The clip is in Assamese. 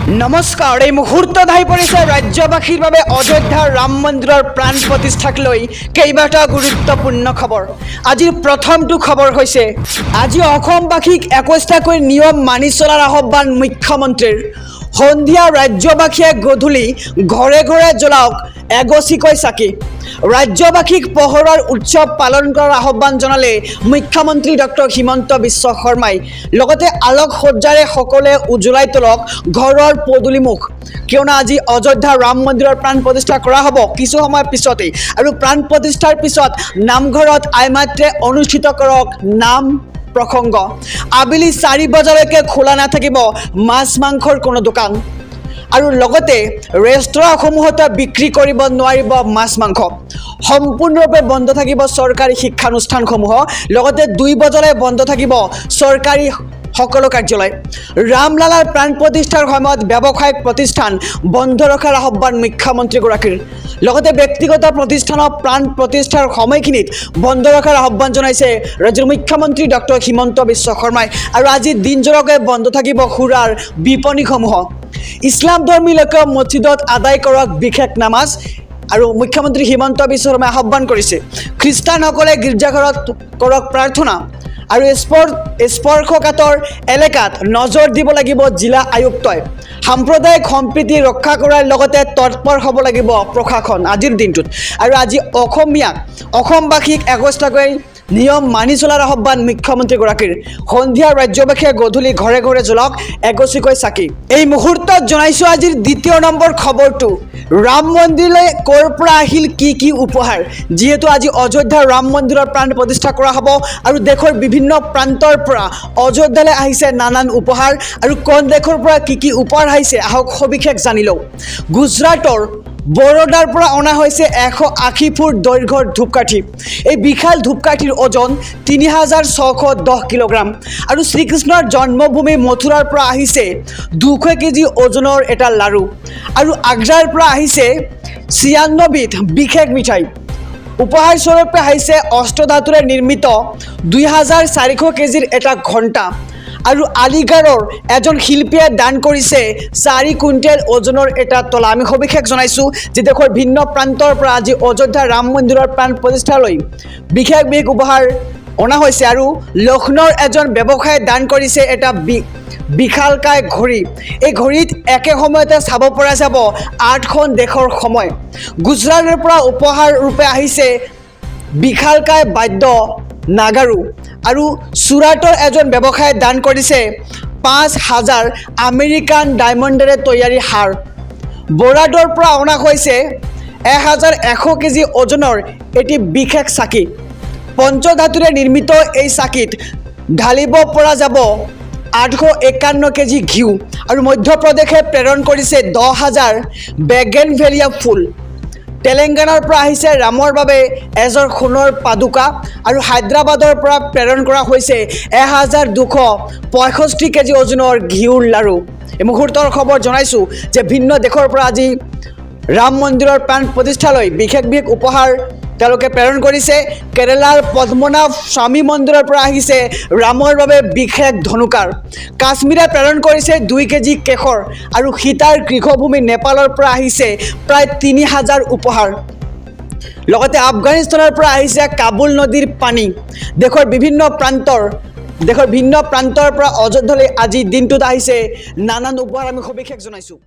নমস্কাৰ। এই মুহূৰ্তত আহি পৰিছে ৰাজ্যবাসীৰ বাবে অযোধ্যাৰ ৰাম মন্দিৰৰ প্ৰাণ প্ৰতিষ্ঠাক লৈ কেইবাটাও গুৰুত্বপূৰ্ণ খবৰ। আজিৰ প্ৰথমটো খবৰ হৈছে আজি অসমবাসীক 21টাকৈ নিয়ম মানি চলাৰ আহ্বান মুখ্যমন্ত্ৰীৰ। সন্ধিয়া ৰাজ্যবাসীয়ে গধূলি ঘৰে ঘৰে জ্বলাওক এগছিকৈ চাকি। ৰাজ্যবাসীক পোহৰৰ উৎসৱ পালন কৰাৰ আহ্বান জনালে মুখ্যমন্ত্ৰী ডক্টৰ হিমন্ত বিশ্ব শৰ্মাই। লগতে আলোকসজ্জাৰে সকলোৱে উজ্বলাই তোলক ঘৰৰ পদূলিমুখ, কিয়নো আজি অযোধ্যাৰ ৰাম মন্দিৰৰ প্ৰাণ প্ৰতিষ্ঠা কৰা হ'ব কিছু সময়ৰ পিছতেই। আৰু প্ৰাণ প্ৰতিষ্ঠাৰ পিছত নামঘৰত আইমাত্ৰে অনুষ্ঠিত কৰক নাম প্ৰসংগ। আবেলি 4 বজালৈকে খোলা নাথাকিব মাছ মাংসৰ কোনো দোকান। আৰু লগতে ৰেষ্টুৰাঁসমূহত বিক্ৰী কৰিব নোৱাৰিব মাছ মাংস। সম্পূৰ্ণৰূপে বন্ধ থাকিব চৰকাৰী শিক্ষানুষ্ঠানসমূহ। লগতে 2 বজালৈ বন্ধ থাকিব চৰকাৰী সকলো কাৰ্যালয়। ৰামলালাৰ প্ৰাণ প্ৰতিষ্ঠাৰ সময়ত ব্যৱসায়িক প্ৰতিষ্ঠান বন্ধ ৰখাৰ আহ্বান মুখ্যমন্ত্ৰীগৰাকীৰ। লগতে ব্যক্তিগত প্ৰতিষ্ঠানৰ প্ৰাণ প্ৰতিষ্ঠাৰ সময়খিনিত বন্ধ ৰখাৰ আহ্বান জনাইছে ৰাজ্যৰ মুখ্যমন্ত্ৰী ডক্টৰ হিমন্ত বিশ্ব শৰ্মাই। আৰু আজি দিনজোৰাকৈ বন্ধ থাকিব সুৰাৰ বিপণীসমূহ। ইছলাম ধৰ্মী লোকে মছজিদত আদায় কৰক বিশেষ নামাজ। আৰু মুখ্যমন্ত্ৰী হিমন্ত বিশ্ব শৰ্মাই আহ্বান কৰিছে খ্ৰীষ্টানসকলে গীৰ্জাঘৰত কৰক প্ৰাৰ্থনা। আৰু স্পৰ্শকাতৰ এলেকাত নজৰ দিব লাগিব জিলা আয়ুক্তই। সাম্প্ৰদায়িক সম্প্ৰীতি ৰক্ষা কৰাৰ লগতে তৎপৰ হ'ব লাগিব প্ৰশাসন আজিৰ দিনটোত। আৰু আজি অসমবাসীক 21টাকৈ নিয়ম মানি চলাৰ আহ্বান মুখ্যমন্ত্ৰীগৰাকীৰ। সন্ধিয়া ৰাজ্যবাসীয়ে গধূলি ঘৰে ঘৰে জ্বলাওক এগছিকৈ চাকি। এই মুহূৰ্তত জনাইছোঁ আজিৰ দ্বিতীয় নম্বৰ খবৰটো। ৰাম মন্দিৰলৈ ক'ৰ পৰা আহিল কি উপহাৰ। যিহেতু আজি অযোধ্যাৰ ৰাম মন্দিৰৰ প্ৰাণ প্ৰতিষ্ঠা কৰা হ'ব আৰু দেশৰ বিভিন্ন প্ৰান্তৰ পৰা অযোধ্যালৈ আহিছে নানান উপহাৰ। আৰু কোন দেশৰ পৰা কি উপহাৰ আহিছে আহক সবিশেষ জানি লওঁ। গুজৰাটৰ বৰোদাৰ পৰা অনা হৈছে 180 ফুট দৈৰ্ঘ্যৰ ধূপকাঠি। এই বিশাল ধূপকাঠিৰ ওজন 3610 কিলোগ্ৰাম। আৰু শ্ৰীকৃষ্ণৰ জন্মভূমি মথুৰাৰ পৰা আহিছে 200 কেজি ওজনৰ এটা লাড়ু। আৰু আগ্ৰাৰ পৰা আহিছে 96 বিধ বিশেষ মিঠাই। উপহাৰ স্বৰূপে আহিছে অষ্টধাতুৰে নিৰ্মিত 2400 কেজিৰ এটা ঘণ্টা। আৰু আলিগড়ৰ এজন শিল্পীয়ে দান কৰিছে 4 কুইণ্টেল ওজনৰ এটা তলা। আমি সবিশেষ জনাইছোঁ যে দেশৰ ভিন্ন প্ৰান্তৰ পৰা আজি অযোধ্যা ৰাম মন্দিৰৰ প্ৰাণ প্ৰতিষ্ঠালৈ বিশেষ উপহাৰ অনা হৈছে। আৰু লক্ষ্ণৌৰ এজন ব্যৱসায়ীয়ে দান কৰিছে এটা বিশালকায় ঘড়ী। এই ঘড়ীত একে সময়তে চাব পৰা যাব 8খন দেশৰ সময়। গুজৰাটৰ পৰা উপহাৰ ৰূপে আহিছে বিশালকায় বাদ্য নাগাৰু। আৰু চুৰাটৰ এজন ব্যৱসায়ীয়ে দান কৰিছে 5000 আমেৰিকান ডায়মণ্ডেৰে তৈয়াৰী হাৰ। বৰাদৰ পৰা অনা হৈছে 1100 কেজি ওজনৰ এটি বিশেষ চাকি। পঞ্চধাতুৰে নিৰ্মিত এই চাকিত ঢালিব পৰা যাব 851 কেজি ঘিউ। আৰু মধ্যপ্ৰদেশে প্ৰেৰণ কৰিছে 10,000 বেগেনভেলিয়া ফুল। তেলেংগানাৰ পৰা আহিছে ৰামৰ বাবে এযোৰ সোণৰ পাদুকা। আৰু হায়দৰাবাদৰ পৰা প্ৰেৰণ কৰা হৈছে 1265 কেজি ওজনৰ ঘিউৰ লাড়ু। এই মুহূৰ্তৰ খবৰ জনাইছোঁ যে ভিন্ন দেশৰ পৰা আজি ৰাম মন্দিৰৰ প্ৰাণ প্ৰতিষ্ঠালৈ বিশেষ উপহাৰ তেওঁলোকে প্ৰেৰণ কৰিছে। কেৰেলাৰ পদ্মনাভ স্বামী মন্দিৰৰ পৰা আহিছে ৰামৰ বাবে বিশেষ ধনুকাৰ। কাশ্মীৰে প্ৰেৰণ কৰিছে 2 কেজি কেশৰ। আৰু সীতাৰ গৃহভূমি নেপালৰ পৰা আহিছে প্ৰায় 3000 উপহাৰ। লগতে আফগানিস্তানৰ পৰা আহিছে কাবুল নদীৰ পানী। দেশৰ ভিন্ন প্ৰান্তৰ পৰা অযোধ্যালৈ আজি দিনটোত আহিছে নানান উপহাৰ। আমি সবিশেষ জনাইছোঁ।